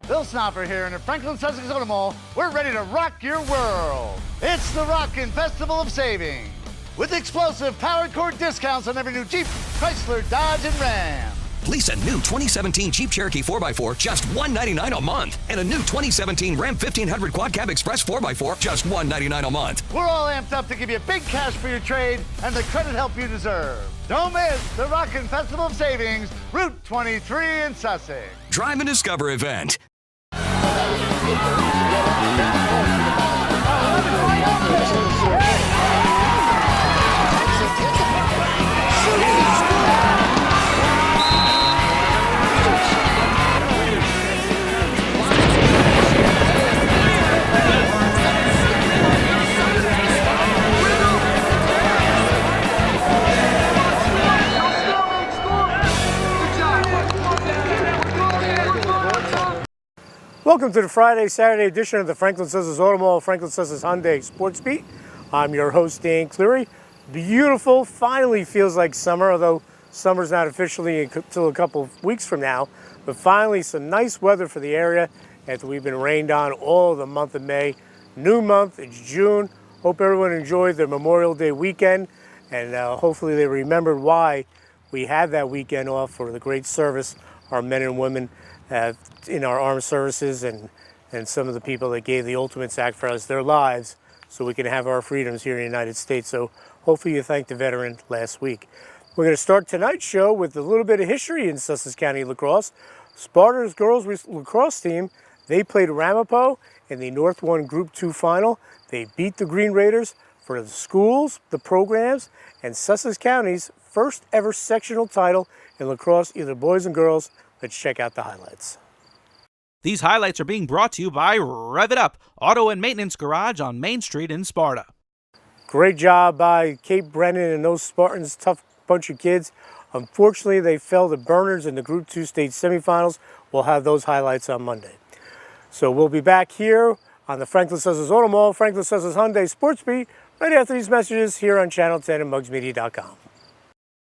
Bill Snopper here, and at Franklin Sussex Automall, we're ready to rock your world. It's the Rockin' Festival of Savings, with explosive powered core discounts on every new Jeep, Chrysler, Dodge, and Ram. Lease a new 2017 Jeep Cherokee 4x4, just $199 a month. And a new 2017 Ram 1500 Quad Cab Express 4x4, just $199 a month. We're all amped up to give you big cash for your trade and the credit help you deserve. Don't miss the Rockin' Festival of Savings, Route 23 in Sussex. Drive and Discover event. Welcome to the Friday-Saturday edition of the Franklin Sussex Automall, Franklin Sussex Hyundai Sports Beat. I'm your host, Dan Cleary. Beautiful, finally feels like summer, although summer's not officially until a couple of weeks from now. But finally, some nice weather for the area after we've been rained on all the month of May. New month, it's June. Hope everyone enjoyed their Memorial Day weekend, and hopefully they remembered why we had that weekend off for the great service our men and women in our armed services and some of the people that gave the ultimate sacrifice, their lives, so we can have our freedoms here in the United States. So hopefully you thanked the veteran last week. We're going to start tonight's show with a little bit of history in Sussex County lacrosse. Sparta's girls lacrosse team, they played Ramapo in the North 1 Group 2 final. They beat the Green Raiders for the schools, the programs, and Sussex County's first ever sectional title in lacrosse, either boys and girls. Let's check out the highlights. These highlights are being brought to you by Rev It Up, Auto and Maintenance Garage on Main Street in Sparta. Great job by Kate Brennan and those Spartans, tough bunch of kids. Unfortunately, they fell to Berners in the Group 2 state semifinals. We'll have those highlights on Monday. So we'll be back here on the Franklin Sussex Automall, Franklin Sussex Hyundai Sports Beat, right after these messages here on Channel 10 and MugsMedia.com.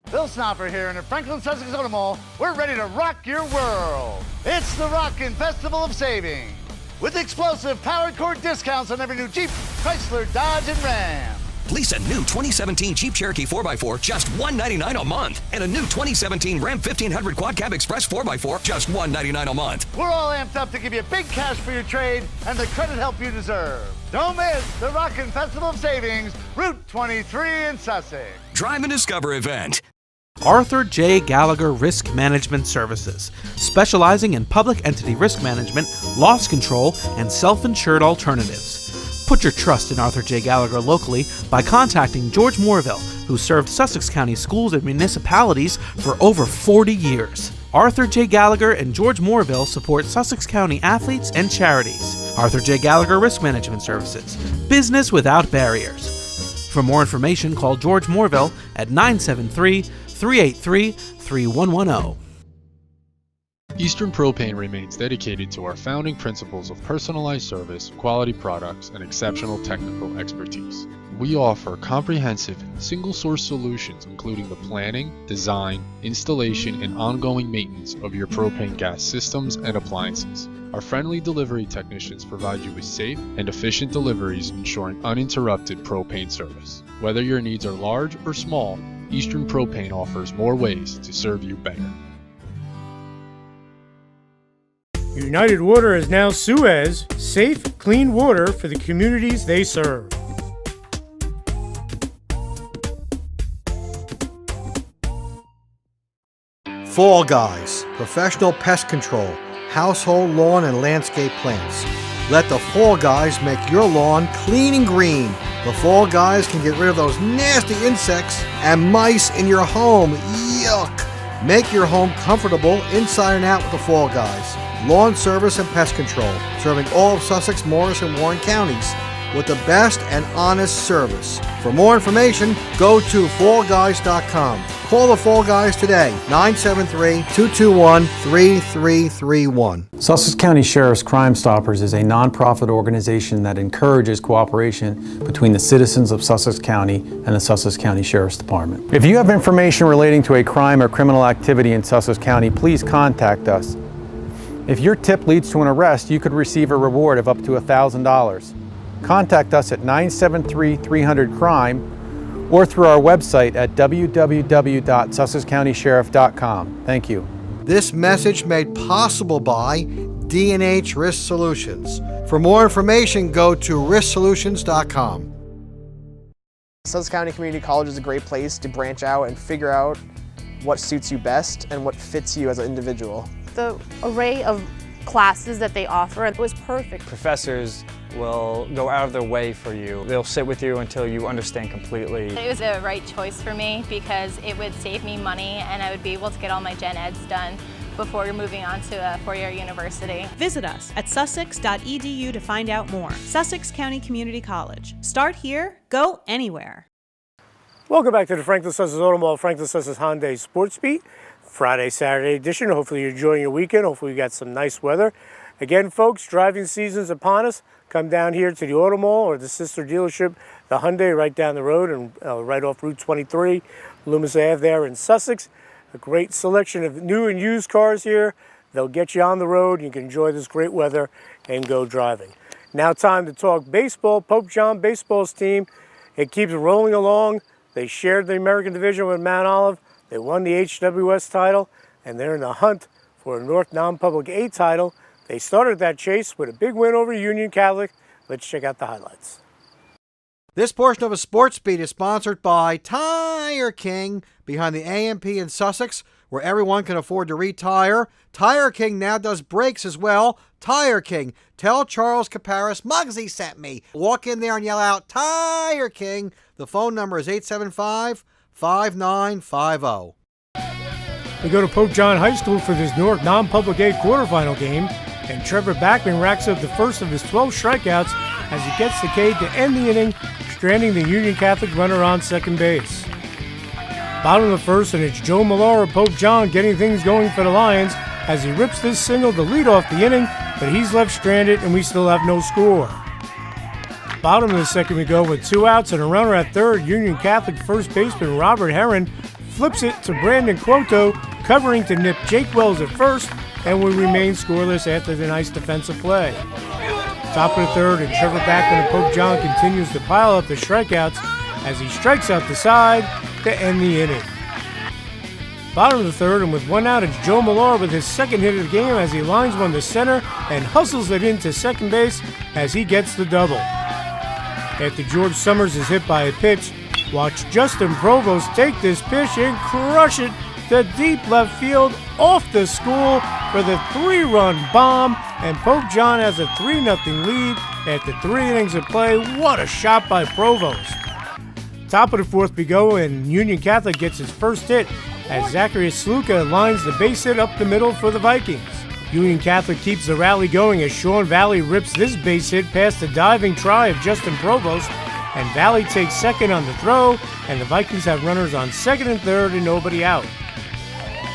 Bill Snopper here, and at Franklin Sussex Automall, we're ready to rock your world. It's the Rockin' Festival of Savings, with explosive powered core discounts on every new Jeep, Chrysler, Dodge, and Ram. Lease a new 2017 Jeep Cherokee 4x4, just $199 a month. And a new 2017 Ram 1500 Quad Cab Express 4x4, just $199 a month. We're all amped up to give you big cash for your trade and the credit help you deserve. Don't miss the Rockin' Festival of Savings, Route 23 in Sussex. Drive and Discover event. Arthur J. Gallagher Risk Management Services, specializing in public entity risk management, loss control, and self-insured alternatives. Put your trust in Arthur J. Gallagher locally by contacting George Moorville, who served Sussex County schools and municipalities for over 40 years. Arthur J. Gallagher and George Moorville support Sussex County athletes and charities. Arthur J. Gallagher Risk Management Services, business without barriers. For more information, call George Moorville at 973-383-3110. Eastern Propane remains dedicated to our founding principles of personalized service, quality products, and exceptional technical expertise. We offer comprehensive, single-source solutions including the planning, design, installation, and ongoing maintenance of your propane gas systems and appliances. Our friendly delivery technicians provide you with safe and efficient deliveries, ensuring uninterrupted propane service. Whether your needs are large or small, Eastern Propane offers more ways to serve you better. United Water is now Suez, safe, clean water for the communities they serve. Fall Guys, professional pest control, household lawn and landscape plants. Let the Fall Guys make your lawn clean and green. The Fall Guys can get rid of those nasty insects and mice in your home. Yuck! Make your home comfortable inside and out with the Fall Guys. Lawn service and pest control, serving all of Sussex, Morris, and Warren counties with the best and honest service. For more information, go to fallguys.com. Call the Fall Guys today, 973-221-3331. Sussex County Sheriff's Crime Stoppers is a nonprofit organization that encourages cooperation between the citizens of Sussex County and the Sussex County Sheriff's Department. If you have information relating to a crime or criminal activity in Sussex County, please contact us. If your tip leads to an arrest, you could receive a reward of up to $1,000. Contact us at 973-300-CRIME or through our website at www.sussexcountysheriff.com. Thank you. This message made possible by D&H Risk Solutions. For more information, go to risksolutions.com. Sussex County Community College is a great place to branch out and figure out what suits you best and what fits you as an individual. The array of classes that they offer was perfect. Professors will go out of their way for you. They'll sit with you until you understand completely. It was a right choice for me because it would save me money and I would be able to get all my gen eds done before moving on to a four-year university. Visit us at sussex.edu to find out more. Sussex County Community College. Start here, go anywhere. Welcome back to the Franklin Sussex Automall, Franklin Sussex Hyundai Sports Beat, Friday, Saturday edition. Hopefully you're enjoying your weekend. Hopefully you got some nice weather. Again, folks, driving season's upon us. Come down here to the Automall or the sister dealership, the Hyundai, right down the road and right off Route 23, Loomis Ave there in Sussex. A great selection of new and used cars here. They'll get you on the road. You can enjoy this great weather and go driving. Now time to talk baseball. Pope John Baseball's team, it keeps rolling along. They shared the American Division with Mount Olive. They won the HWS title, and they're in the hunt for a North Non-Public A title. They started that chase with a big win over Union Catholic. Let's check out the highlights. This portion of a Sports Beat is sponsored by Tire King, behind the AMP in Sussex, where everyone can afford to retire. Tire King now does brakes as well. Tire King. Tell Charles Caparis Muggsy sent me. Walk in there and yell out, Tire King. The phone number is 875-5950. We go to Pope John High School for this Newark Non-Public A quarterfinal game, and Trevor Backman racks up the first of his 12 strikeouts as he gets the K to end the inning, stranding the Union Catholic runner on second base. Bottom of the first, and it's Joe Millar of Pope John getting things going for the Lions as he rips this single to lead off the inning, but he's left stranded and we still have no score. Bottom of the second, we go with 2 outs and a runner at third. Union Catholic first baseman Robert Herron flips it to Brandon Cuoto, covering to nip Jake Wells at first, and we remain scoreless after the nice defensive play. Top of the third, and Trevor Backman of Pope John continues to pile up the strikeouts as he strikes out the side to end the inning. Bottom of the third, and with 1 out, it's Joe Millar with his second hit of the game as he lines one to center and hustles it into second base as he gets the double. After George Summers is hit by a pitch, watch Justin Provost take this pitch and crush it to deep left field off the school for the 3-run bomb, and Pope John has a 3-0 lead after 3 innings of play. What a shot by Provost. Top of the fourth we go, and Union Catholic gets his first hit as Zacharias Sluka lines the base hit up the middle for the Vikings. Union Catholic keeps the rally going as Sean Valley rips this base hit past the diving try of Justin Provost, and Valley takes second on the throw, and the Vikings have runners on second and third and nobody out.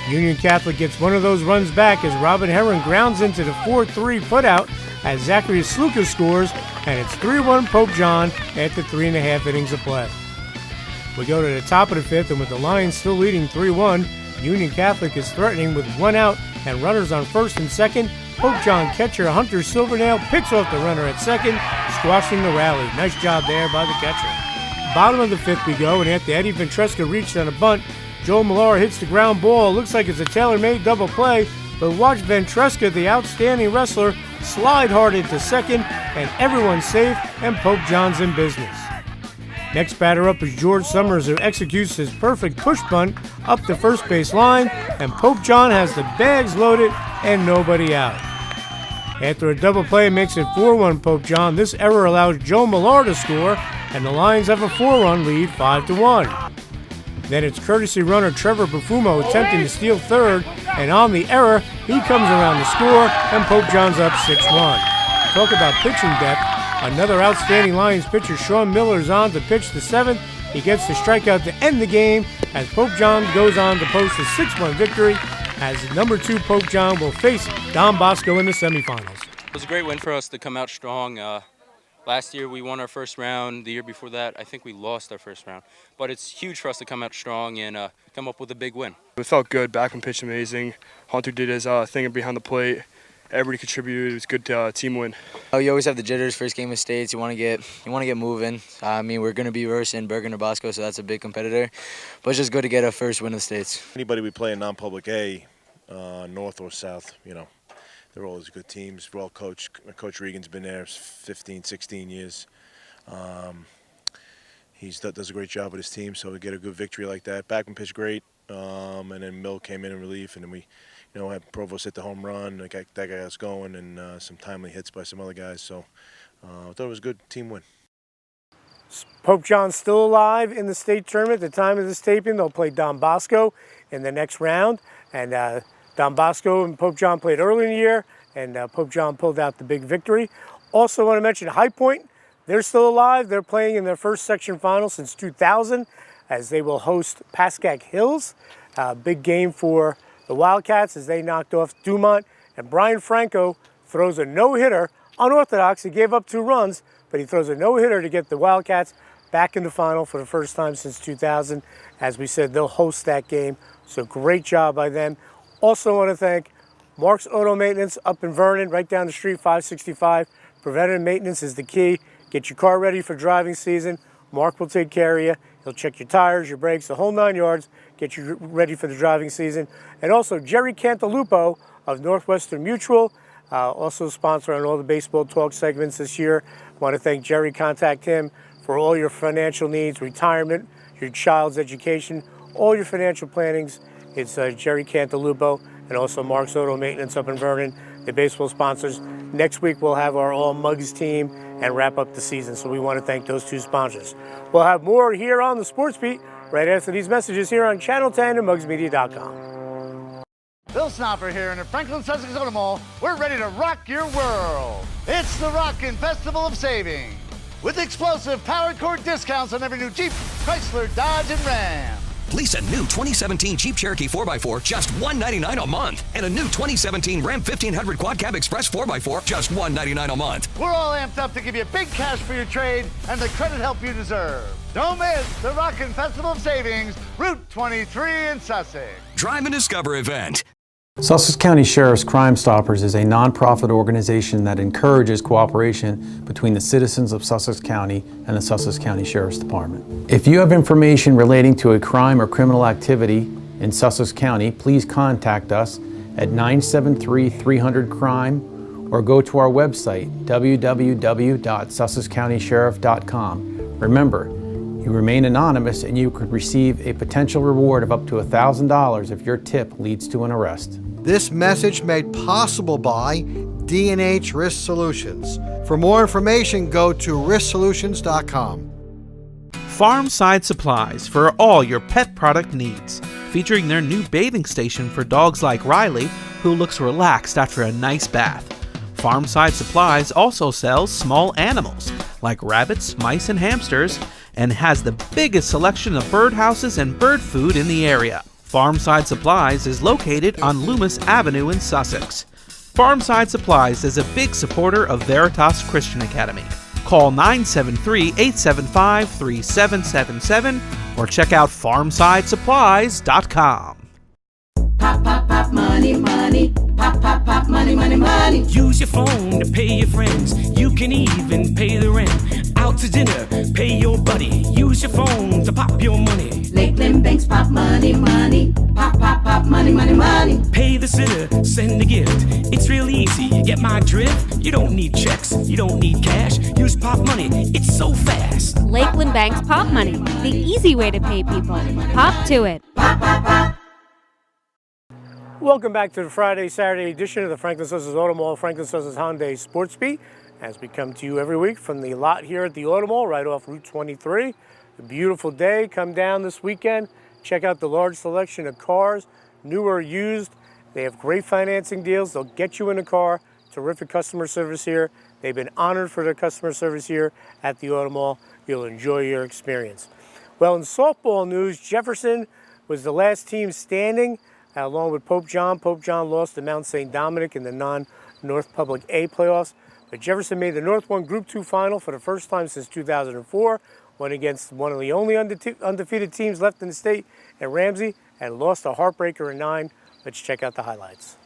Union Catholic gets one of those runs back as Robin Herron grounds into the 4-3 putout as Zacharias Sluka scores, and it's 3-1 Pope John after 3.5 innings of play. We go to the top of the fifth, and with the Lions still leading 3-1, Union Catholic is threatening with 1 out and runners on first and second. Pope John catcher Hunter Silvernail picks off the runner at second, squashing the rally. Nice job there by the catcher. Bottom of the fifth we go, and after Eddie Ventresca reached on a bunt, Joe Millar hits the ground ball. Looks like it's a tailor-made double play, but watch Ventresca, the outstanding wrestler, slide hard into second, and everyone's safe, and Pope John's in business. Next batter up is George Summers, who executes his perfect push bunt up the first base line, and Pope John has the bags loaded and nobody out. After a double play makes it 4-1 Pope John, this error allows Joe Millar to score, and the Lions have a 4-run lead, 5-1. Then it's courtesy runner Trevor Bufumo attempting to steal third, and on the error, he comes around to score, and Pope John's up 6-1. Talk about pitching depth. Another outstanding Lions pitcher, Sean Miller, is on to pitch the seventh. He gets the strikeout to end the game as Pope John goes on to post a 6-1 victory as number 2 Pope John will face Don Bosco in the semifinals. It was a great win for us to come out strong. Last year we won our first round. The year before that, I think we lost our first round. But it's huge for us to come out strong and come up with a big win. It felt good. Backman pitched amazing. Hunter did his thing behind the plate. everybody contributed. It was a good team win. You always have the jitters first game of states. You want to get moving. I mean, we're going to be versing Bergen or Bosco, so that's a big competitor. But it's just good to get a first win of the states. Anybody we play in non-public A, North or South, they're always good teams. Well coached. Coach Regan's been there 15, 16 years. He does a great job with his team, so we get a good victory like that. Backman pitched great, and then Mill came in relief, and then we, had Provost hit the home run. That got us going, and some timely hits by some other guys. So I thought it was a good team win. Pope John's still alive in the state tournament. At the time of this taping, they'll play Don Bosco in the next round, and Don Bosco and Pope John played early in the year, and Pope John pulled out the big victory. Also want to mention High Point. They're still alive. They're playing in their first section final since 2000 as they will host Pascack Hills. Big game for the Wildcats as they knocked off Dumont. And Brian Franco throws a no-hitter. Unorthodox, he gave up 2 runs, but he throws a no-hitter to get the Wildcats back in the final for the first time since 2000. As we said, they'll host that game, so great job by them. Also want to thank Mark's Auto Maintenance up in Vernon, right down the street, 565. Preventative maintenance is the key. Get your car ready for driving season. Mark will take care of you. He'll check your tires, your brakes, the whole 9 yards, get you ready for the driving season. And also Jerry Cantalupo of Northwestern Mutual, also sponsor on all the baseball talk segments this year. Want to thank Jerry. Contact him for all your financial needs, retirement, your child's education, all your financial plannings. It's Jerry Cantalupo and also Mark's Auto Maintenance up in Vernon, the baseball sponsors. Next week we'll have our All Mugs team and wrap up the season, so we want to thank those 2 sponsors. We'll have more here on the Sports Beat right after these messages here on Channel 10 and mugsmedia.com. Bill Snopper here in the Franklin Sussex Automall. We're ready to rock your world. It's the Rockin' Festival of Saving with explosive powered core discounts on every new Jeep, Chrysler, Dodge, and Ram. Lease a new 2017 Jeep Cherokee 4x4, just $199 a month. And a new 2017 Ram 1500 Quad Cab Express 4x4, just $199 a month. We're all amped up to give you big cash for your trade and the credit help you deserve. Don't miss the Rockin' Festival of Savings, Route 23 in Sussex. Drive and Discover event. Sussex County Sheriff's Crime Stoppers is a nonprofit organization that encourages cooperation between the citizens of Sussex County and the Sussex County Sheriff's Department. If you have information relating to a crime or criminal activity in Sussex County, please contact us at 973-300-CRIME or go to our website, www.sussexcountysheriff.com. Remember, you remain anonymous and you could receive a potential reward of up to $1,000 if your tip leads to an arrest. This message made possible by D&H Risk Solutions. For more information, go to risksolutions.com. Farmside Supplies for all your pet product needs, featuring their new bathing station for dogs like Riley, who looks relaxed after a nice bath. Farmside Supplies also sells small animals like rabbits, mice, and hamsters, and has the biggest selection of birdhouses and bird food in the area. Farmside Supplies is located on Loomis Avenue in Sussex. Farmside Supplies is a big supporter of Veritas Christian Academy. Call 973-875-3777 or check out farmsidesupplies.com. Pop, pop, pop, money, money. Pop, pop, pop, money, money, money. Use your phone to pay your friends. You can even pay the rent. Out to dinner, pay your buddy. Use your phone to pop your money. Lakeland Banks pop money, money. Pop, pop, pop, money, money, money. Pay the sitter, send a gift. It's real easy, you get my drift? You don't need checks, you don't need cash. Use pop money, it's so fast. Lakeland Banks Pop Money, the easy way to pay people. Pop to it. Pop, pop, pop. Welcome back to the Friday, Saturday edition of the Franklin Sussex Automall, Franklin Sussex Hyundai Sports Beat, as we come to you every week from the lot here at the Automall, right off Route 23. A beautiful day. Come down this weekend. Check out the large selection of cars, new or used. They have great financing deals. They'll get you in a car. Terrific customer service here. They've been honored for their customer service here at the Automall. You'll enjoy your experience. Well, in softball news, Jefferson was the last team standing, along with Pope John. Pope John lost to Mount St. Dominic in the non-North Public A playoffs. But Jefferson made the North 1 Group 2 final for the first time since 2004. Went against one of the only undefeated teams left in the state at Ramsey and lost a heartbreaker in 9. Let's check out the highlights.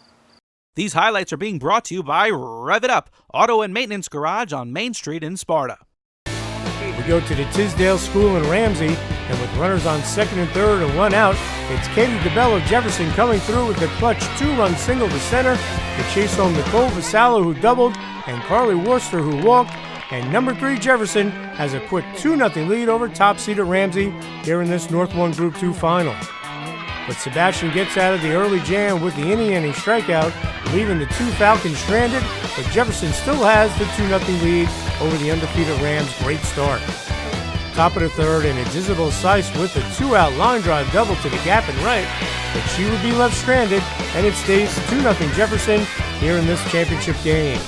These highlights are being brought to you by Rev It Up, Auto and Maintenance Garage on Main Street in Sparta. We go to the Tisdale School in Ramsey, and with runners on second and third and one out, it's Katie DeBell of Jefferson coming through with the clutch two-run single to center to chase home Nicole Vassallo, who doubled, and Carly Worcester, who walked. And number 3 Jefferson has a quick 2-0 lead over top seed at Ramsey here in this North 1 Group 2 final. But Sebastian gets out of the early jam with the inning strikeout, leaving the 2 Falcons stranded, but Jefferson still has the 2-0 lead over the undefeated Rams. Great start. Top of the third, and it's Isabel Seiss with a 2-out line drive double to the gap and right, but she would be left stranded, and it stays 2-0 Jefferson here in this championship game.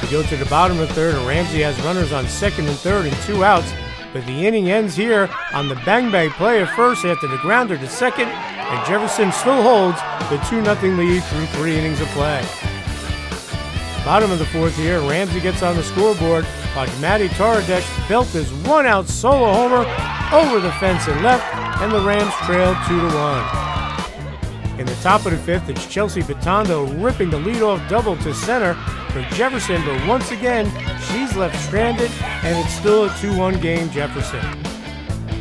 We go to the bottom of the third, and Ramsey has runners on second and third and 2 outs, but the inning ends here on the bang-bang play at first after the grounder to second, and Jefferson still holds the 2-0 lead through 3 innings of play. Bottom of the fourth here, Ramsey gets on the scoreboard while Maddie Taradek built his 1-out solo homer over the fence and left, and the Rams trail 2-1. In the top of the fifth, it's Chelsea Bitondo ripping the leadoff double to center for Jefferson, but once again, she's left stranded, and it's still a 2-1 game, Jefferson.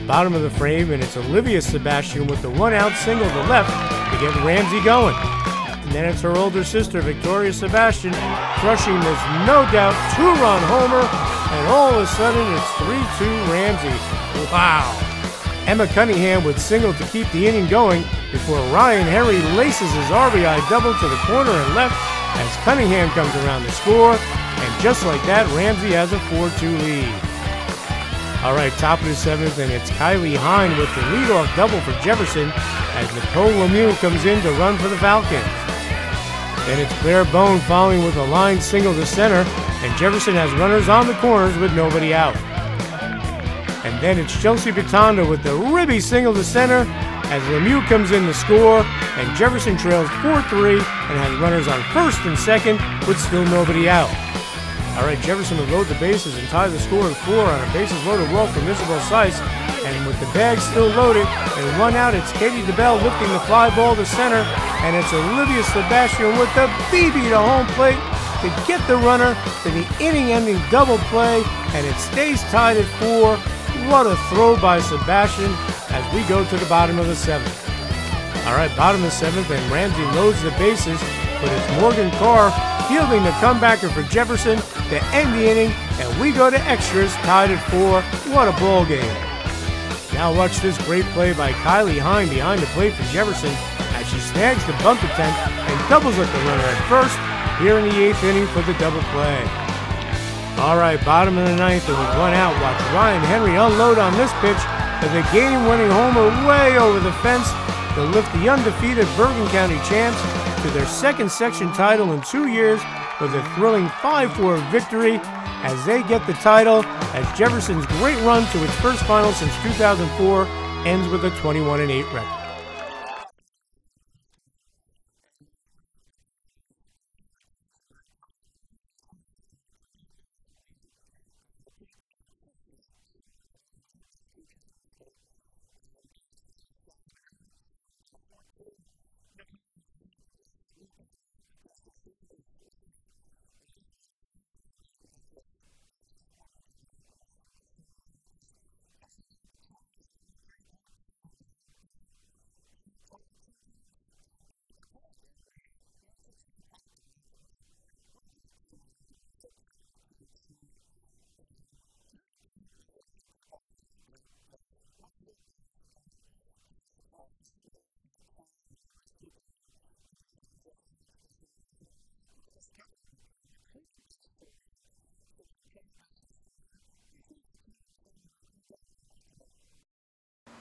Bottom of the frame, and it's Olivia Sebastian with the 1-out single to left to get Ramsey going. And then it's her older sister, Victoria Sebastian, crushing this no-doubt 2-run homer, and all of a sudden, it's 3-2 Ramsey. Wow! Emma Cunningham with single to keep the inning going before Ryan Henry laces his RBI double to the corner and left as Cunningham comes around to score, and just like that, Ramsey has a 4-2 lead. All right, top of the seventh, and it's Kylie Hine with the leadoff double for Jefferson as Nicole Lemieux comes in to run for the Falcons. Then it's Claire Bone following with a line single to center, and Jefferson has runners on the corners with nobody out. And then it's Chelsea Bitondo with the ribby single to center as Lemieux comes in to score, and Jefferson trails 4-3 and has runners on first and second with still nobody out. All right, Jefferson will load the bases and tie the score at 4 on a bases-loaded walk from Isabel Seiss, and with the bag still loaded and 1 out, it's Katie DeBell lifting the fly ball to center, and it's Olivia Sebastian with the BB to home plate to get the runner to the inning-ending double play, and it stays tied at 4. What a throw by Sebastian as we go to the bottom of the seventh. All right, bottom of the seventh, and Ramsey loads the bases, but it's Morgan Carr fielding the comebacker for Jefferson to end the inning, and we go to extras, tied at 4. What a ball game. Now watch this great play by Kylie Hine behind the plate for Jefferson as she snags the bunt attempt and doubles up the runner at first here in the 8th inning for the double play. All right, bottom of the 9th, and with 1 out, watch Ryan Henry unload on this pitch with a game-winning homer way over the fence to lift the undefeated Bergen County champs to their second section title in 2 years with a thrilling 5-4 victory as they get the title, as Jefferson's great run to its first final since 2004 ends with a 21-8 record.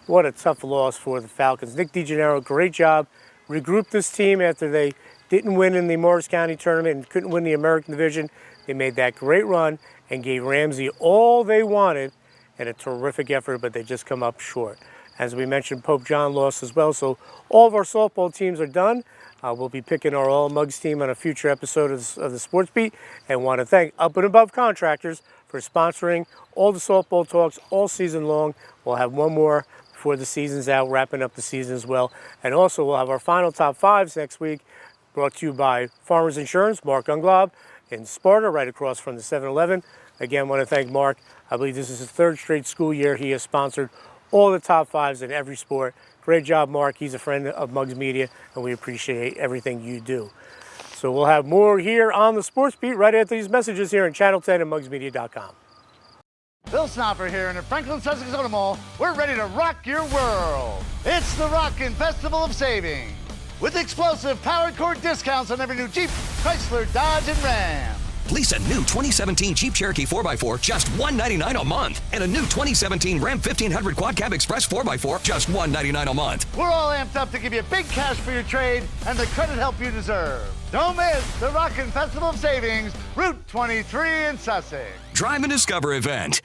What a tough loss for the Falcons. Nick DeGennaro, great job. Regrouped this team after they didn't win in the Morris County tournament and couldn't win the American Division. They made that great run and gave Ramsey all they wanted and a terrific effort, but they just come up short. As we mentioned, Pope John lost as well, so all of our softball teams are done. We'll be picking our All Mugs team on a future episode of the Sports Beat, and want to thank Up and Above Contractors for sponsoring all the softball talks all season long. We'll have one more before the season's out, wrapping up the season as well. And also, we'll have our final top fives next week brought to you by Farmers Insurance, Mark Unglob in Sparta, right across from the 7-Eleven. Again, I want to thank Mark. I believe this is his third straight school year. He has sponsored all the top fives in every sport. Great job, Mark. He's a friend of Muggs Media, and we appreciate everything you do. So we'll have more here on the Sports Beat right after these messages here on Channel 10 and MuggsMedia.com. Bill Snopper here, and at Franklin Sussex Automall, we're ready to rock your world. It's the Rockin' Festival of Saving, with explosive powered cord discounts on every new Jeep, Chrysler, Dodge, and Ram. Lease a new 2017 Jeep Cherokee 4x4, just $199 a month. And a new 2017 Ram 1500 Quad Cab Express 4x4, just $199 a month. We're all amped up to give you big cash for your trade and the credit help you deserve. Don't miss the Rockin' Festival of Savings, Route 23 in Sussex. Drive and Discover event.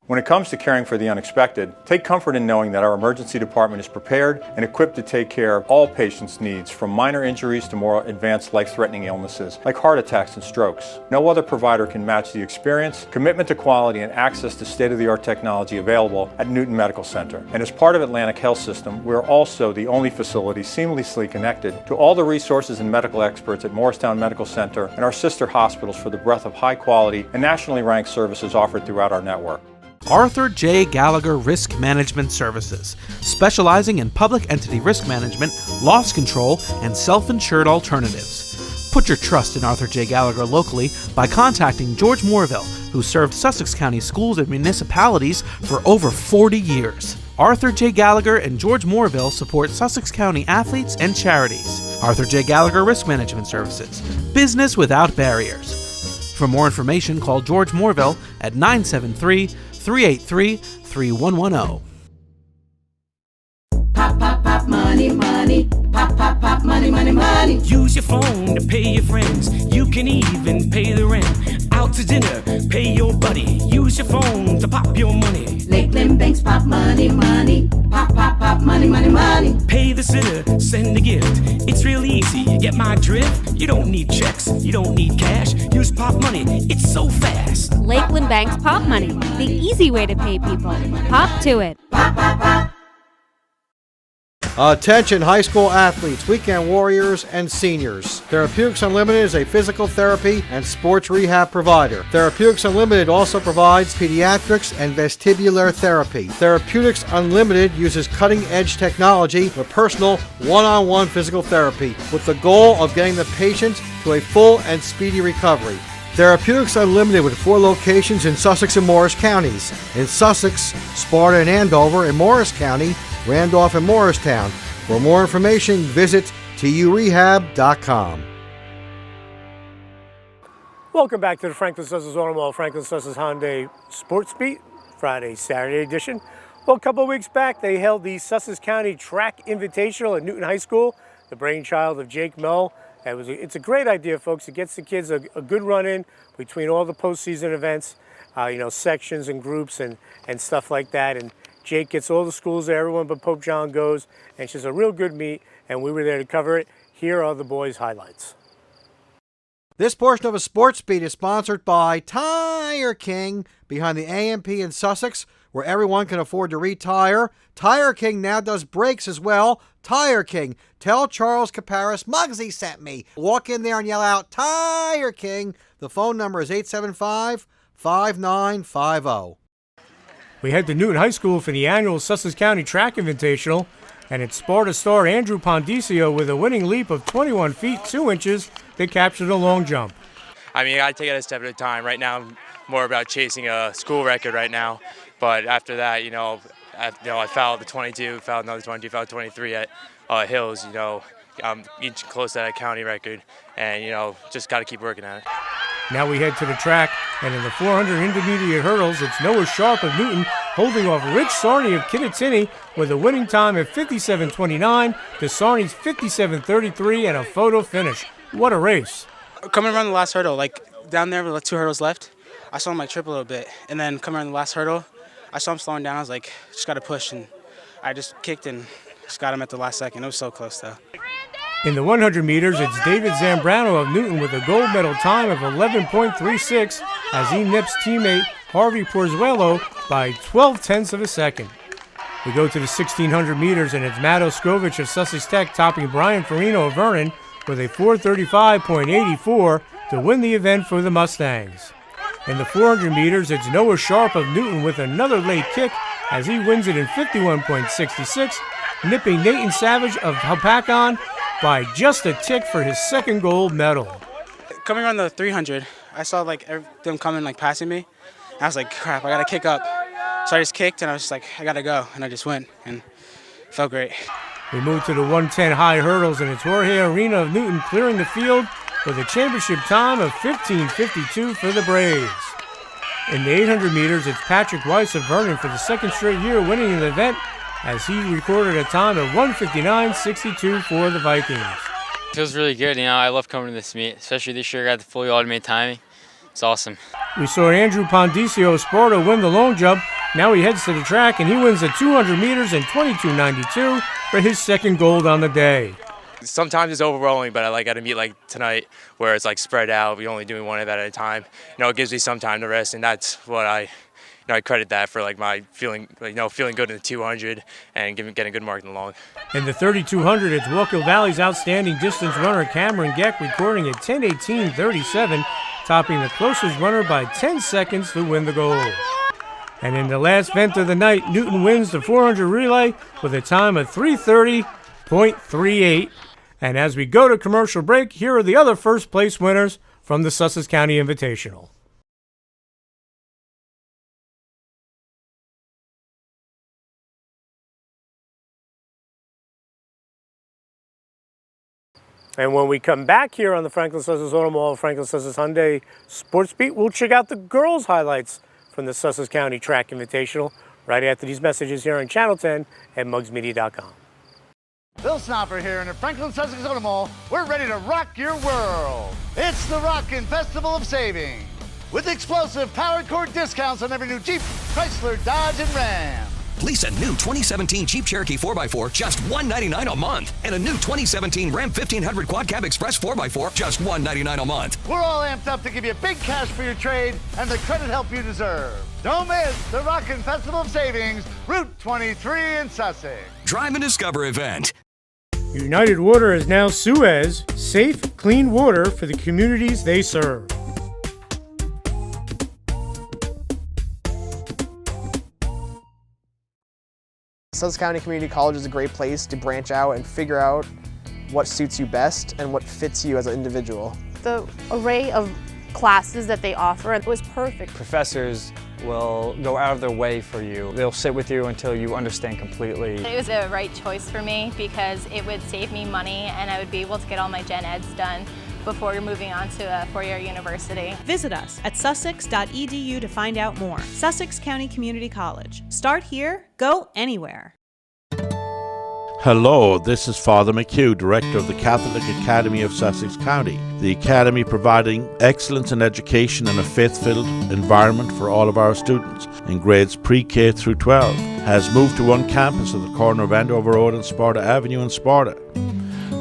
When it comes to caring for the unexpected, take comfort in knowing that our emergency department is prepared and equipped to take care of all patients' needs, from minor injuries to more advanced life-threatening illnesses like heart attacks and strokes. No other provider can match the experience, commitment to quality, and access to state-of-the-art technology available at Newton Medical Center. And as part of Atlantic Health System, we're also the only facility seamlessly connected to all the resources and medical experts at Morristown Medical Center and our sister hospitals for the breadth of high-quality and nationally ranked services offered throughout our network. Arthur J. Gallagher Risk Management Services, specializing in public entity risk management, loss control, and self-insured alternatives. Put your trust in Arthur J. Gallagher locally by contacting George Moorville, who served Sussex County schools and municipalities for over 40 years. Arthur J. Gallagher and George Moorville support Sussex County athletes and charities. Arthur J. Gallagher Risk Management Services, business without barriers. For more information, call George Moorville at 973-383-3110. Pop, pop, pop, money, money. Pop, pop, pop, money, money, money. Use your phone to pay your friends. You can even pay the rent. Out to dinner, pay your buddy. Use your phone to pop your money. Lakeland Banks, pop money, money. Pop, pop, pop, money, money, money. Pay the sitter, send a gift. It's real easy, you get my drift? You don't need checks, you don't need cash. Use pop money, it's so fast. Lakeland Bank's Pop Money, the easy way to pay people. Pop to it. Pop, pop, pop. Attention high school athletes, weekend warriors, and seniors. Therapeutics Unlimited is a physical therapy and sports rehab provider. Therapeutics Unlimited also provides pediatrics and vestibular therapy. Therapeutics Unlimited uses cutting-edge technology for personal one-on-one physical therapy with the goal of getting the patient to a full and speedy recovery. Therapeutics Unlimited with 4 locations in Sussex and Morris counties. In Sussex, Sparta and Andover. In Morris County, Randolph and Morristown. For more information, visit turehab.com. Welcome back to the Franklin Sussex Automall, Franklin Sussex Hyundai Sports Beat, Friday, Saturday edition. Well, a couple of weeks back, they held the Sussex County Track Invitational at Newton High School, the brainchild of Jake Mell. It's a great idea, folks. It gets the kids a good run in between all the postseason events, sections and groups and stuff like that. And Jake gets all the schools there, everyone but Pope John goes, and it's just a real good meet, and we were there to cover it. Here are the boys' highlights. This portion of a Sports Beat is sponsored by Tire King, behind the AMP in Sussex, where everyone can afford to retire. Tire King now does brakes as well. Tire King. Tell Charles Caparis Muggsy sent me. Walk in there and yell out, Tire King. The phone number is 875-5950. We head to Newton High School for the annual Sussex County Track Invitational, and it's Sparta star Andrew Pondicio with a winning leap of 21 feet 2 inches that captured a long jump. I mean, I take it a step at a time. Right now, I'm more about chasing a school record right now. But after that, I fouled the 22, fouled another 22, fouled 23 at Hills. I'm each close to that county record, and just got to keep working at it. Now we head to the track, and in the 400 intermediate hurdles, it's Noah Sharp of Newton holding off Rich Sarney of Kittatinny with a winning time at 57:29 to Sarney's 57:33 and a photo finish. What a race. Coming around the last hurdle, down there with 2 hurdles left, I saw him trip a little bit. And then coming around the last hurdle, I saw him slowing down. I was like, just got to push. And I just kicked and just got him at the last second. It was so close, though. In the 100 meters, it's David Zambrano of Newton with a gold medal time of 11.36 as he nips teammate Harvey Porzuelo by 12/10 of a second. We go to the 1600 meters, and it's Matt Oskovich of Sussex Tech topping Brian Farino of Vernon with a 4:35.84 to win the event for the Mustangs. In the 400 meters, it's Noah Sharp of Newton with another late kick as he wins it in 51.66, nipping Nathan Savage of Hopakon by just a tick for his second gold medal. Coming on the 300, I saw them coming passing me. I was like, crap, I gotta kick up. So I just kicked and I was just like, I gotta go, and I just went and it felt great. We move to the 110 high hurdles, and it's Jorge Arena of Newton clearing the field with a championship time of 15:52 for the Braves. In the 800 meters, it's Patrick Weiss of Vernon for the second straight year winning the event as he recorded a time of 1:59.62 for the Vikings. Feels really good, I love coming to this meet, especially this year I got the fully automated timing. It's awesome. We saw Andrew Pondicio of Sparta win the long jump. Now he heads to the track and he wins the 200 meters in 22:92 for his second gold on the day. Sometimes it's overwhelming, but I got a meet like tonight where it's spread out. We're only doing one event at a time. It gives me some time to rest, and that's what I credit that for my feeling good in the 200 and getting a good mark in the long. In the 3200, it's Walker Valley's outstanding distance runner Cameron Geck recording a 10:18.37, topping the closest runner by 10 seconds to win the gold. And in the last event of the night, Newton wins the 400 relay with a time of 3:30.38. And as we go to commercial break, here are the other first place winners from the Sussex County Invitational. And when we come back here on the Franklin Sussex Automall, Franklin Sussex Hyundai Sports Beat, we'll check out the girls' highlights from the Sussex County Track Invitational right after these messages here on Channel 10 and mugsmedia.com. Bill Snopper here, and at Franklin Sussex Automall, we're ready to rock your world. It's the Rockin' Festival of Saving, with explosive powered cord discounts on every new Jeep, Chrysler, Dodge, and Ram. Lease a new 2017 Jeep Cherokee 4x4, just $199 a month. And a new 2017 Ram 1500 Quad Cab Express 4x4, just $199 a month. We're all amped up to give you big cash for your trade and the credit help you deserve. Don't miss the Rockin' Festival of Savings, Route 23 in Sussex. Drive and Discover event. United Water is now Suez, safe, clean water for the communities they serve. Sussex County Community College is a great place to branch out and figure out what suits you best and what fits you as an individual. The array of classes that they offer, it was perfect. Professors will go out of their way for you. They'll sit with you until you understand completely. It was the right choice for me because it would save me money and I would be able to get all my gen eds done before moving on to a four-year university. Visit us at sussex.edu to find out more. Sussex County Community College. Start here, go anywhere. Hello, this is Father McHugh, Director of the Catholic Academy of Sussex County. The Academy, providing excellence in education and a faith-filled environment for all of our students in grades pre-K through 12, has moved to one campus at the corner of Andover Road and Sparta Avenue in Sparta.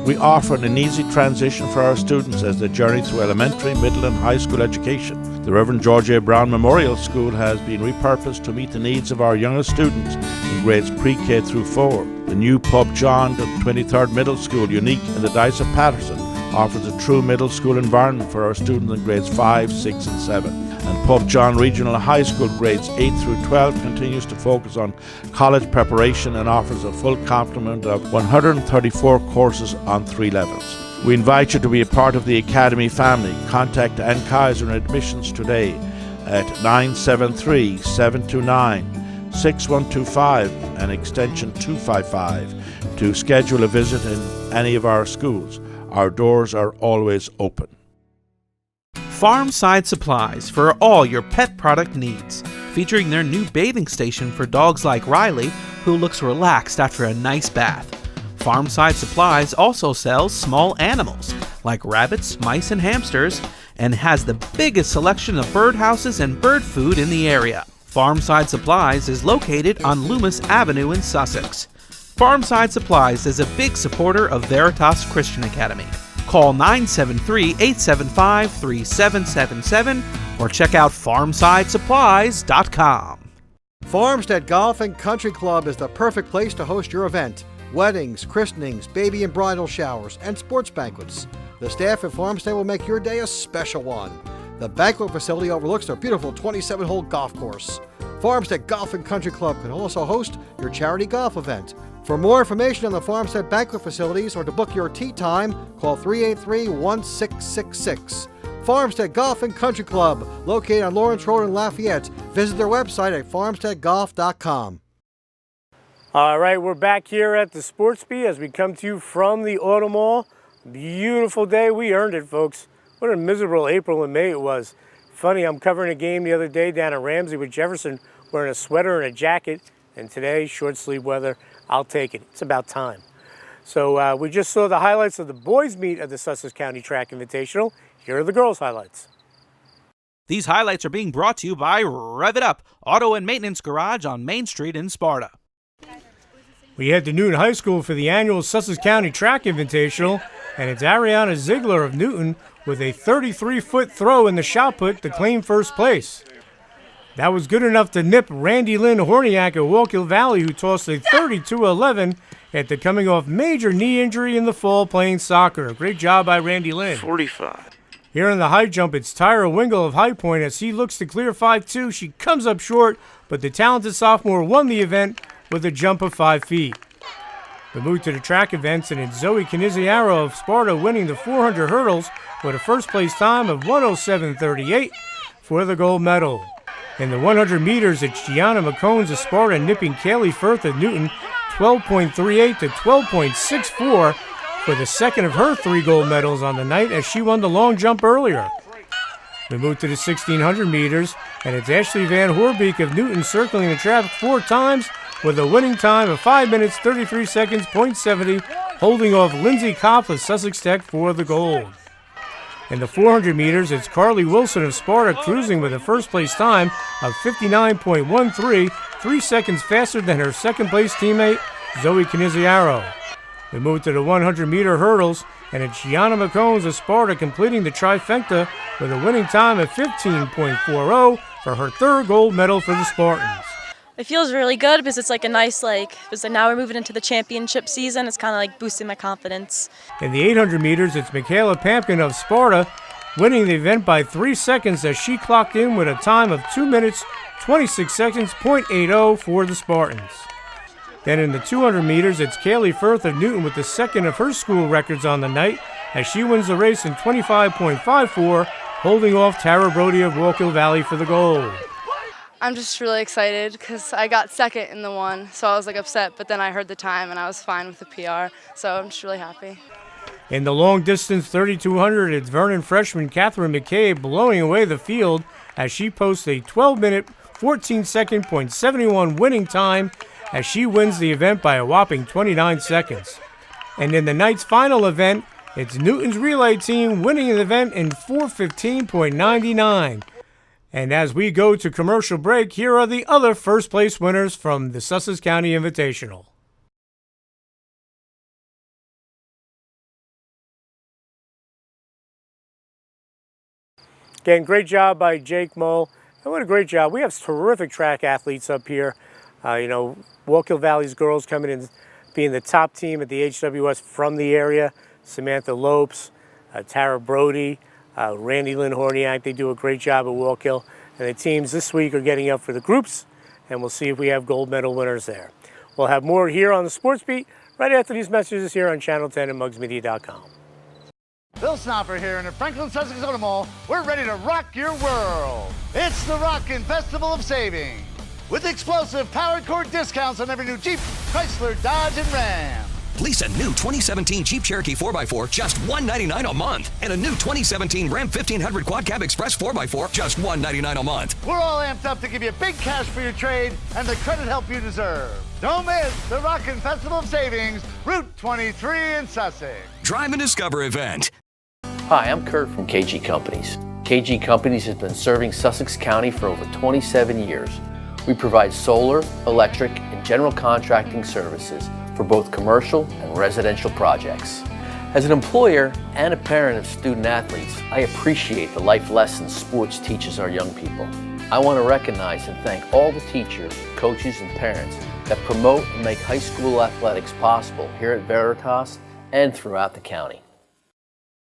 We offer an easy transition for our students as they journey through elementary, middle and high school education. The Reverend George A. Brown Memorial School has been repurposed to meet the needs of our youngest students in grades pre-K through 4. The new Pub John, the 23rd Middle School, unique in the Dice of Patterson, offers a true middle school environment for our students in grades 5, 6 and 7. And Pub John Regional High School grades 8 through 12 continues to focus on college preparation and offers a full complement of 134 courses on 3 levels. We invite you to be a part of the Academy family. Contact Ann Kaiser in admissions today at 973-729-6125 and extension 255 to schedule a visit in any of our schools. Our doors are always open. Farmside Supplies for all your pet product needs, featuring their new bathing station for dogs like Riley, who looks relaxed after a nice bath. Farmside Supplies also sells small animals like rabbits, mice, and hamsters, and has the biggest selection of birdhouses and bird food in the area. Farmside Supplies is located on Loomis Avenue in Sussex. Farmside Supplies is a big supporter of Veritas Christian Academy. Call 973-875-3777 or check out farmsidesupplies.com. Farmstead Golf and Country Club is the perfect place to host your event. weddings, christenings, baby and bridal showers, and sports banquets. The staff at Farmstead will make your day a special one. The banquet facility overlooks their beautiful 27-hole golf course. Farmstead Golf and Country Club can also host your charity golf event. For more information on the Farmstead banquet facilities or to book your tee time, call 383-1666. Farmstead Golf and Country Club, located on Lawrence Road in Lafayette. Visit their website at farmsteadgolf.com. All right, we're back here at the Sports Beat as we come to you from the Automall. Beautiful day. We earned it, folks. What a miserable April and May it was. Funny, I'm covering a game the other day down at Ramsey with Jefferson, wearing a sweater and a jacket, and today, short sleeve weather. I'll take it. It's about time. So we just saw the highlights of the boys' meet of the Sussex County Track Invitational. Here are the girls' highlights. These highlights are being brought to you by Rev It Up, Auto and Maintenance Garage on Main Street in Sparta. We head to Newton High School for the annual Sussex County Track Invitational, and it's Ariana Ziegler of Newton with a 33-foot throw in the shot put to claim first place. That was good enough to nip Randy Lynn Horniak of Wallkill Valley, who tossed a 32-11 after coming off major knee injury in the fall playing soccer. Great job by Randy Lynn. 45. Here in the high jump, it's Tyra Wingle of High Point. As he looks to clear 5.2, she comes up short, but the talented sophomore won the event with a jump of 5 feet. We move to the track events, and it's Zoe Caniziaro of Sparta winning the 400 hurdles with a first place time of 1:07.38 for the gold medal. In the 100 meters, it's Gianna McCones of Sparta nipping Kaylee Firth of Newton 12.38 to 12.64 for the second of her 3 gold medals on the night, as she won the long jump earlier. We move to the 1600 meters, and it's Ashley Van Horbeek of Newton circling the track 4 times with a winning time of 5 minutes 33 seconds, .70, holding off Lindsay Kopp of Sussex Tech for the gold. In the 400 meters, it's Carly Wilson of Sparta cruising with a first place time of 59.13, 3 seconds faster than her second place teammate, Zoe Caniziaro. We move to the 100-meter hurdles, and it's Gianna McCones of Sparta completing the trifecta with a winning time of 15.40 for her 3rd gold medal for the Spartans. It feels really good because it's like a nice, because now we're moving into the championship season. It's kind of like boosting my confidence. In the 800 meters, it's Michaela Pampkin of Sparta winning the event by 3 seconds as she clocked in with a time of 2 minutes, 26 seconds, .80 for the Spartans. Then in the 200 meters, it's Kaylee Firth of Newton with the second of her school records on the night as she wins the race in 25.54, holding off Tara Brody of Wallkill Valley for the gold. I'm just really excited because I got second in the one, so I was upset, but then I heard the time and I was fine with the PR, so I'm just really happy. In the long distance 3200, it's Vernon freshman Catherine McCabe blowing away the field as she posts a 12-minute, 14-second, .71 winning time as she wins the event by a whopping 29 seconds. And in the night's final event, it's Newton's relay team winning the event in 4:15.99. And as we go to commercial break, here are the other first place winners from the Sussex County Invitational. Again, great job by Jake Moe. And what a great job. We have terrific track athletes up here. Wallkill Valley's girls coming in, being the top team at the HWS from the area. Samantha Lopes, Tara Brody, Randy Lynn Horniak. They do a great job at Wallkill. And the teams this week are getting up for the groups, and we'll see if we have gold medal winners there. We'll have more here on the Sports Beat right after these messages here on Channel 10 and mugsmedia.com. Bill Snopper here, and at Franklin Sussex Automall, we're ready to rock your world. It's the Rockin' Festival of Saving, with explosive powered cord discounts on every new Jeep, Chrysler, Dodge, and Ram. Lease a new 2017 Jeep Cherokee 4x4, just $199 a month. And a new 2017 Ram 1500 Quad Cab Express 4x4, just $199 a month. We're all amped up to give you big cash for your trade and the credit help you deserve. Don't miss the Rockin' Festival of Savings, Route 23 in Sussex. Drive and Discover event. Hi, I'm Kurt from KG Companies. KG Companies has been serving Sussex County for over 27 years. We provide solar, electric, and general contracting services for both commercial and residential projects. As an employer and a parent of student athletes, I appreciate the life lessons sports teaches our young people. I want to recognize and thank all the teachers, coaches, and parents that promote and make high school athletics possible here at Veritas and throughout the county.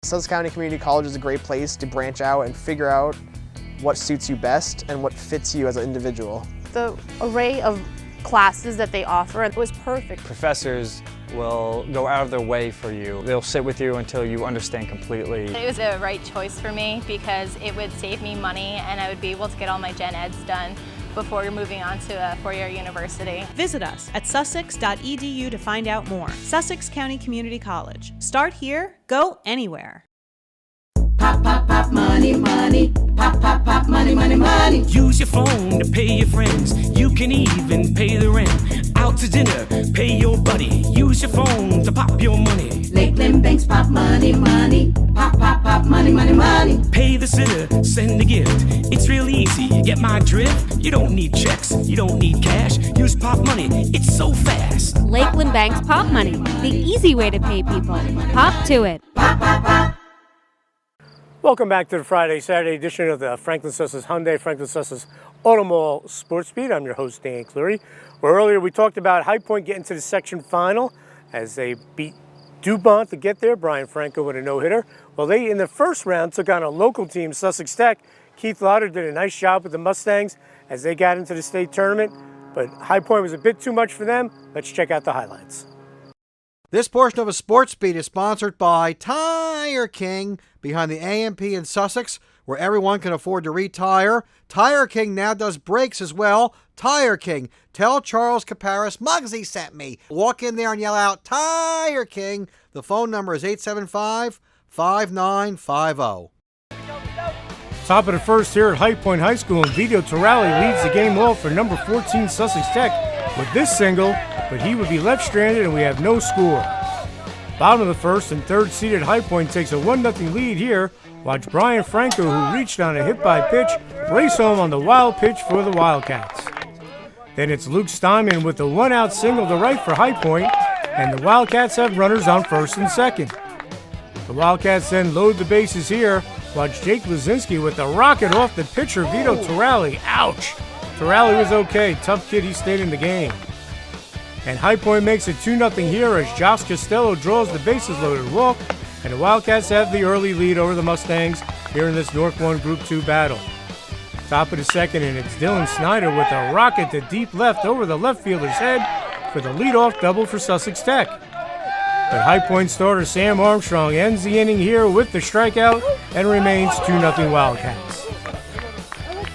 Sussex County Community College is a great place to branch out and figure out what suits you best and what fits you as an individual. The array of classes that they offer was perfect. Professors will go out of their way for you. They'll sit with you until you understand completely. It was the right choice for me because it would save me money and I would be able to get all my gen eds done before you're moving on to a four-year university. Visit us at sussex.edu to find out more. Sussex County Community College. Start here, go anywhere. Pop, pop, pop, money, money. Pop, pop, pop, money, money, money. Use your phone to pay your friends. You can even pay the rent. Out to dinner, pay your buddy. Use your phone to pop your money. Lakeland Banks, pop money, money. Pop, pop, pop, money, money, money. Pay the sitter, send a gift. It's real easy, you get my drift? You don't need checks, you don't need cash. Use Pop Money, it's so fast. Lakeland Bank's Pop Money, the easy way to pay people. Pop to it. Pop, pop, pop. Welcome back to the Friday, Saturday edition of the Franklin Sussex Hyundai, Franklin Sussex Automall Sports Beat. I'm your host, Dan Cleary. Where earlier we talked about High Point getting to the section final as they beat DuPont to get there. Brian Franco with a no-hitter. Well, they, in the first round, took on a local team, Sussex Tech. Keith Lauder did a nice job with the Mustangs as they got into the state tournament, but High Point was a bit too much for them. Let's check out the highlights. This portion of a Sports Beat is sponsored by Tire King behind the AMP in Sussex, where everyone can afford to retire. Tire King now does brakes as well. Tire King. Tell Charles Caparis Muggsy sent me. Walk in there and yell out, Tire King. The phone number is 875-5950. Top of the first here at High Point High School, and Vito Torrali leads the game off for number 14 Sussex Tech with this single, but he would be left stranded and we have no score. Bottom of the first and third seeded High Point takes a 1-0 lead here. Watch Brian Franco, who reached on a hit-by-pitch, race home on the wild pitch for the Wildcats. Then it's Luke Steinman with the one-out single to right for High Point, and the Wildcats have runners on first and second. The Wildcats then load the bases here. Watch Jake Lazinski with the rocket off the pitcher, Vito Torrali. Ouch! Torrali was okay. Tough kid, he stayed in the game. And High Point makes it 2-0 here as Josh Costello draws the bases loaded walk, and the Wildcats have the early lead over the Mustangs here in this North 1 Group 2 battle. Top of the second, and it's Dylan Snyder with a rocket to deep left over the left fielder's head for the leadoff double for Sussex Tech. But High Point starter Sam Armstrong ends the inning here with the strikeout and remains 2-0 Wildcats.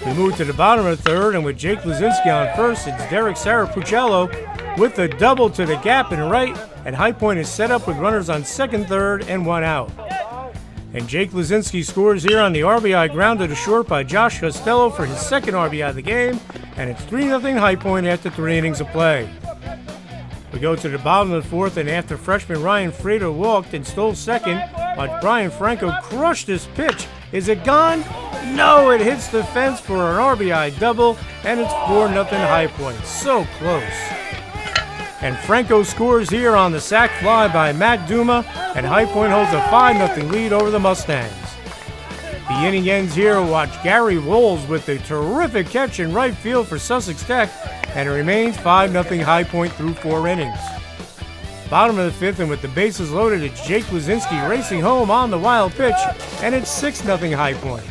We move to the bottom of the third, and with Jake Lazinski on first, it's Derek Sarapuccello with a double to the gap and right, and High Point is set up with runners on second, third, and one out. And Jake Lazinski scores here on the RBI grounded to short by Josh Costello for his second RBI of the game, and it's 3-0 High Point after 3 innings of play. We go to the bottom of the fourth, and after freshman Ryan Frater walked and stole second, watch Brian Franco crush this pitch. Is it gone? No, it hits the fence for an RBI double, and it's 4-0 High Point. So close. And Franco scores here on the sac fly by Matt Duma, and High Point holds a 5-0 lead over the Mustangs. The inning ends here. Watch Gary Rolls with a terrific catch in right field for Sussex Tech, and it remains 5-0 High Point through 4 innings. Bottom of the fifth, and with the bases loaded, it's Jake Lazinski racing home on the wild pitch, and it's 6-0 High Point.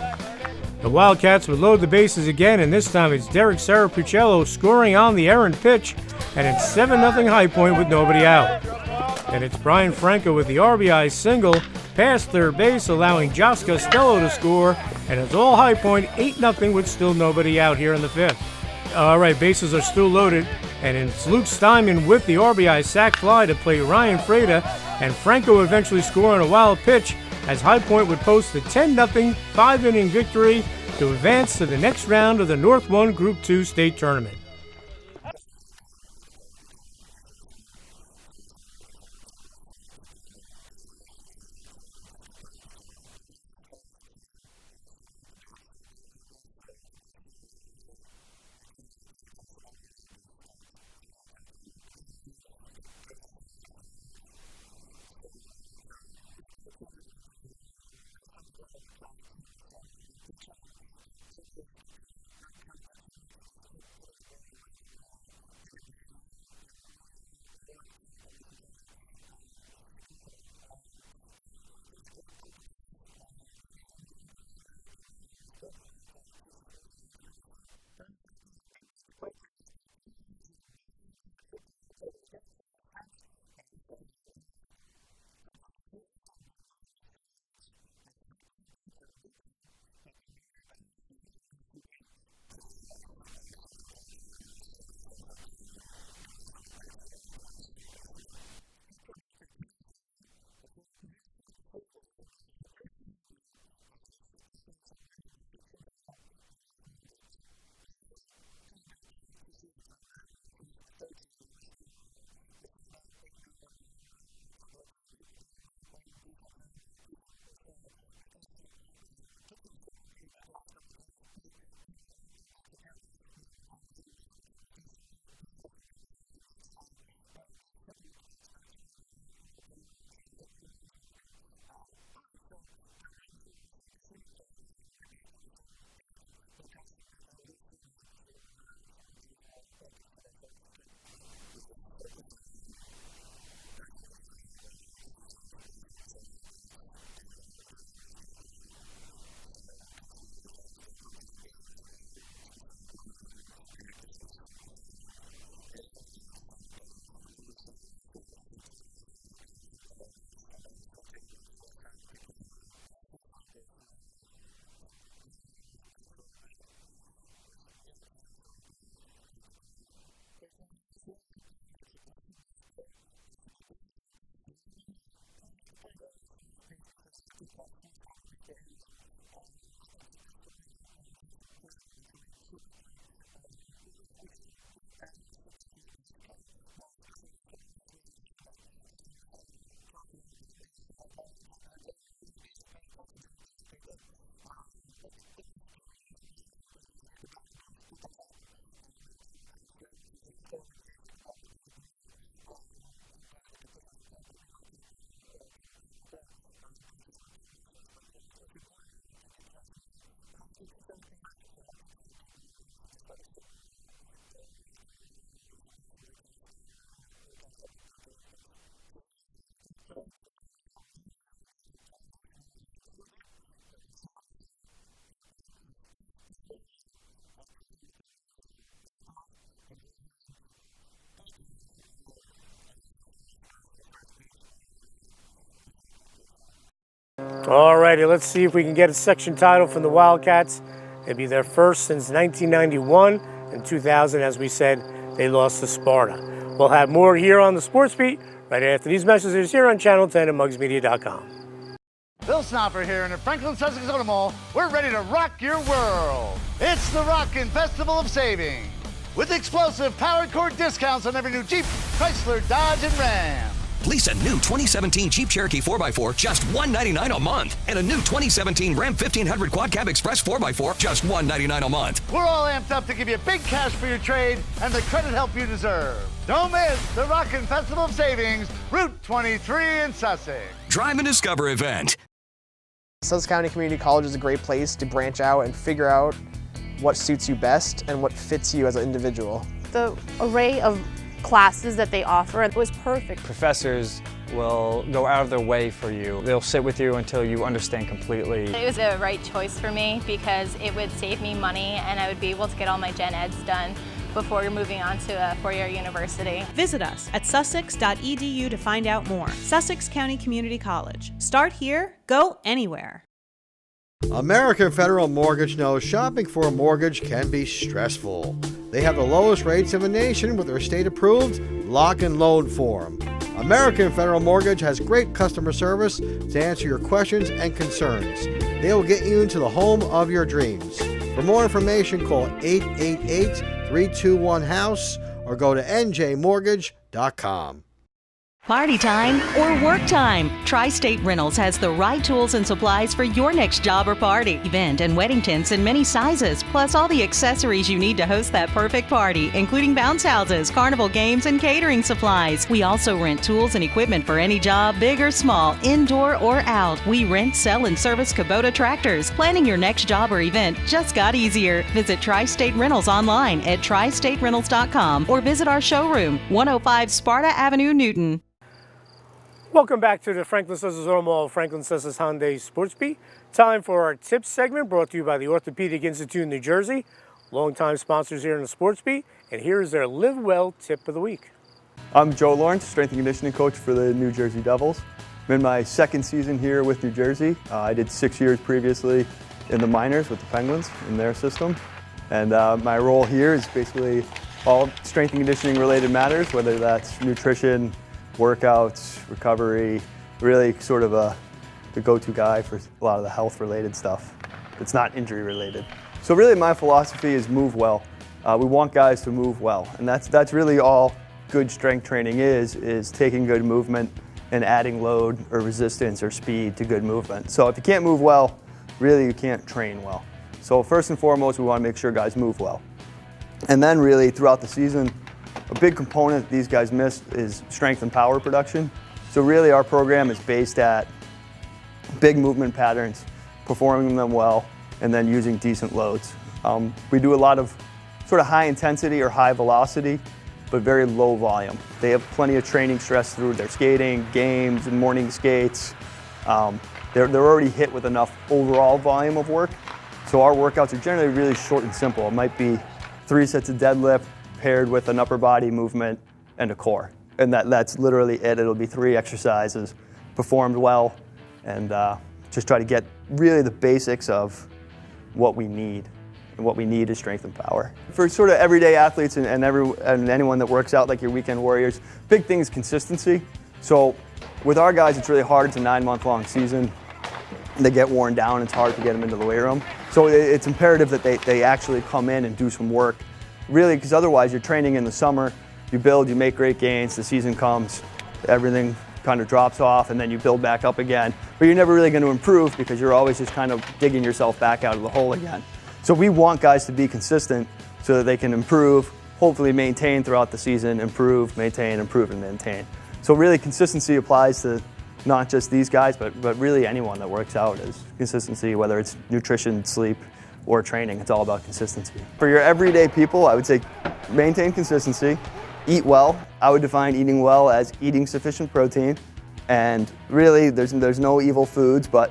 The Wildcats would load the bases again, and this time it's Derek Sarapuccello scoring on the errant pitch, and it's 7-0 High Point with nobody out. And it's Brian Franco with the RBI single past third base, allowing Josh Costello to score, and it's all High Point 8-0 with still nobody out here in the fifth. All right, bases are still loaded, and it's Luke Steinman with the RBI sac fly to play Ryan Frater, and Franco eventually scoring a wild pitch as High Point would post a 10-0 5-inning victory to advance to the next round of the North 1 Group 2 state tournament. righty, let's see if we can get a section title from the Wildcats. It'd be their first since 1991 and 2000. As we said, they lost to Sparta. We'll have more here on the Sports Beat right after these messages here on Channel 10 and mugsmedia.com. Bill Snopper here, and at Franklin Sussex Automall, we're ready to rock your world. It's the Rockin' Festival of Saving, with explosive powered core discounts on every new Jeep, Chrysler, Dodge, and Ram. Lease a new 2017 Jeep Cherokee 4x4, just $199 a month. And a new 2017 Ram 1500 Quad Cab Express 4x4, just $199 a month. We're all amped up to give you big cash for your trade and the credit help you deserve. Don't miss the Rockin' Festival of Savings, Route 23 in Sussex. Drive and Discover event. Sussex County Community College is a great place to branch out and figure out what suits you best and what fits you as an individual. The array of classes that they offer, it was perfect. Professors will go out of their way for you. They'll sit with you until you understand completely. It was the right choice for me because it would save me money and I would be able to get all my gen eds done before moving on to a four-year university. Visit us at sussex.edu to find out more. Sussex County Community College. Start here, go anywhere. American Federal Mortgage knows shopping for a mortgage can be stressful. They have the lowest rates in the nation with their state-approved lock and loan form. American Federal Mortgage has great customer service to answer your questions and concerns. They will get you into the home of your dreams. For more information, call 888-321-HOUSE or go to njmortgage.com. Party time or work time? Tri-State Rentals has the right tools and supplies for your next job or party, event, and wedding tents in many sizes, plus all the accessories you need to host that perfect party, including bounce houses, carnival games, and catering supplies. We also rent tools and equipment for any job, big or small, indoor or out. We rent, sell, and service Kubota tractors. Planning your next job or event just got easier. Visit Tri-State Rentals online at tristaterentals.com or visit our showroom, 105 Sparta Avenue, Newton. Welcome back to the Franklin Sussex Automall Franklin Sussex Hyundai Sports Beat. Time for our tips segment brought to you by the Orthopedic Institute in New Jersey, longtime sponsors here in the Sports Beat. And here is their Live Well tip of the week. I'm Joe Lawrence, strength and conditioning coach for the New Jersey Devils. I'm in my second season here with New Jersey. I did 6 years previously in the minors with the Penguins in their system. And my role here is basically all strength and conditioning related matters, whether that's nutrition, workouts, recovery, really sort of the go-to guy for a lot of the health-related stuff. It's not injury-related. So really my philosophy is move well. We want guys to move well, and that's really all good strength training is taking good movement and adding load or resistance or speed to good movement. So if you can't move well, really you can't train well. So first and foremost, we want to make sure guys move well. And then really throughout the season, a big component these guys miss is strength and power production. So really our program is based at big movement patterns, performing them well, and then using decent loads. We do a lot of sort of high intensity or high velocity, but very low volume. They have plenty of training stress through their skating, games, and morning skates. They're already hit with enough overall volume of work. So our workouts are generally really short and simple. It might be 3 sets of deadlift, paired with an upper body movement and a core. And that's literally it. It'll be 3 exercises performed well and just try to get really the basics of what we need. And what we need is strength and power. For sort of everyday athletes and anyone that works out like your weekend warriors, big thing is consistency. So with our guys, it's really hard. It's a 9-month-long season. They get worn down. It's hard to get them into the weight room. So it's imperative that they actually come in and do some work. Really, because otherwise you're training in the summer, you build, you make great gains, the season comes, everything kind of drops off, and then you build back up again. But you're never really going to improve because you're always just kind of digging yourself back out of the hole again. So we want guys to be consistent so that they can improve, hopefully maintain throughout the season, improve, maintain, improve, and maintain. So really consistency applies to not just these guys, but really anyone that works out is consistency, whether it's nutrition, sleep, or training. It's all about consistency. For your everyday people, I would say maintain consistency, eat well. I would define eating well as eating sufficient protein, and really there's no evil foods, but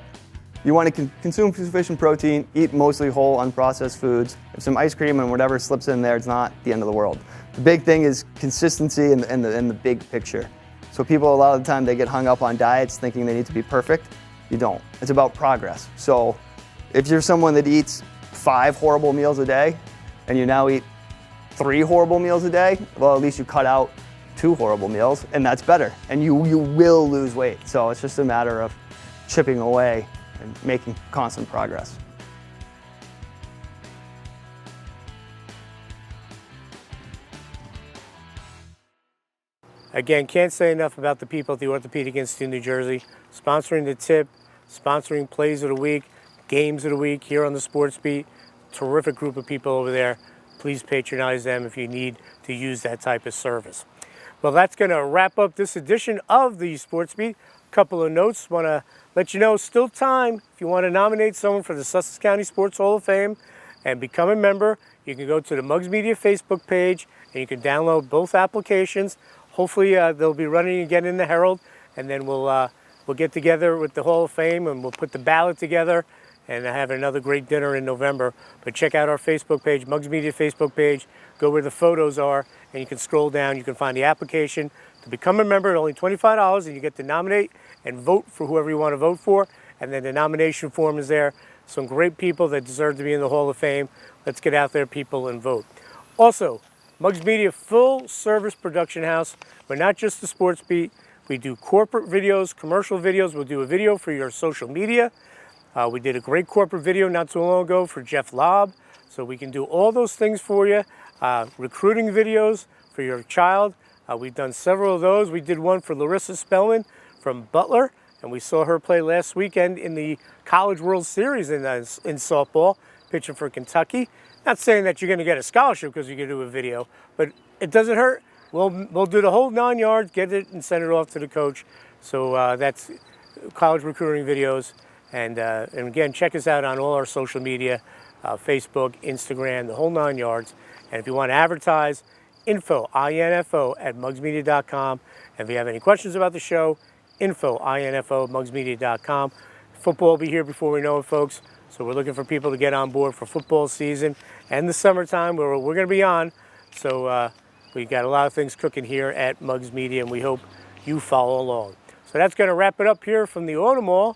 you want to consume sufficient protein, eat mostly whole, unprocessed foods. If some ice cream and whatever slips in there, it's not the end of the world. The big thing is consistency and the big picture. So people, a lot of the time, they get hung up on diets thinking they need to be perfect. You don't. It's about progress. So if you're someone that eats 5 horrible meals a day and you now eat 3 horrible meals a day, well, at least you cut out 2 horrible meals, and that's better. And you will lose weight. So it's just a matter of chipping away and making constant progress. Again, can't say enough about the people at the Orthopedic Institute in New Jersey, sponsoring the tip, sponsoring plays of the week, games of the week here on the Sports Beat. Terrific group of people over there. Please patronize them if you need to use that type of service. Well, that's going to wrap up this edition of the Sports Beat. A couple of notes. Want to let you know, still time. If you want to nominate someone for the Sussex County Sports Hall of Fame and become a member, you can go to the Muggs Media Facebook page and you can download both applications. Hopefully they'll be running again in the Herald, and then we'll get together with the Hall of Fame and we'll put the ballot together and have another great dinner in November. But check out our Facebook page, Muggs Media Facebook page. Go where the photos are, and you can scroll down. You can find the application to become a member at only $25, and you get to nominate and vote for whoever you want to vote for. And then the nomination form is there. Some great people that deserve to be in the Hall of Fame. Let's get out there, people, and vote. Also, Muggs Media, full service production house. We're not just the Sports Beat. We do corporate videos, commercial videos. We'll do a video for your social media. We did a great corporate video not too long ago for Jeff Lobb. So we can do all those things for you. Recruiting videos for your child. We've done several of those. We did one for Larissa Spellman from Butler, and we saw her play last weekend in the College World Series in softball, pitching for Kentucky. Not saying that you're going to get a scholarship because you can do a video, but it doesn't hurt. We'll do the whole 9 yards, get it, and send it off to the coach. So that's college recruiting videos. And again, check us out on all our social media, Facebook, Instagram, the whole 9 yards. And if you want to advertise, info at muggsmedia.com. And if you have any questions about the show, info at muggsmedia.com. Football will be here before we know it, folks. So we're looking for people to get on board for football season and the summertime where we're going to be on. So we got a lot of things cooking here at Muggs Media, and we hope you follow along. So that's going to wrap it up here from the Automall.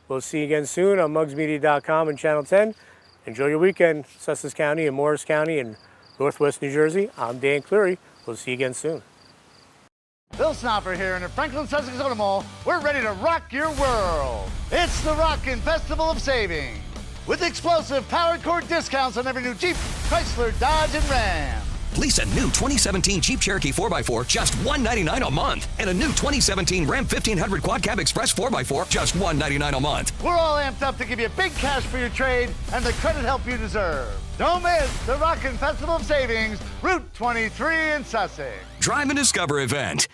We'll see you again soon on muggsmedia.com and Channel 10. Enjoy your weekend, Sussex County and Morris County and Northwest New Jersey. I'm Dan Cleary. We'll see you again soon. Bill Snopper here in the Franklin Sussex Automall. We're ready to rock your world. It's the Rockin' Festival of Savings, with explosive powered core discounts on every new Jeep, Chrysler, Dodge, and Ram. Lease a new 2017 Jeep Cherokee 4x4, just $199 a month. And a new 2017 Ram 1500 Quad Cab Express 4x4, just $199 a month. We're all amped up to give you big cash for your trade and the credit help you deserve. Don't miss the Rockin' Festival of Savings, Route 23 in Sussex. Drive and Discover event.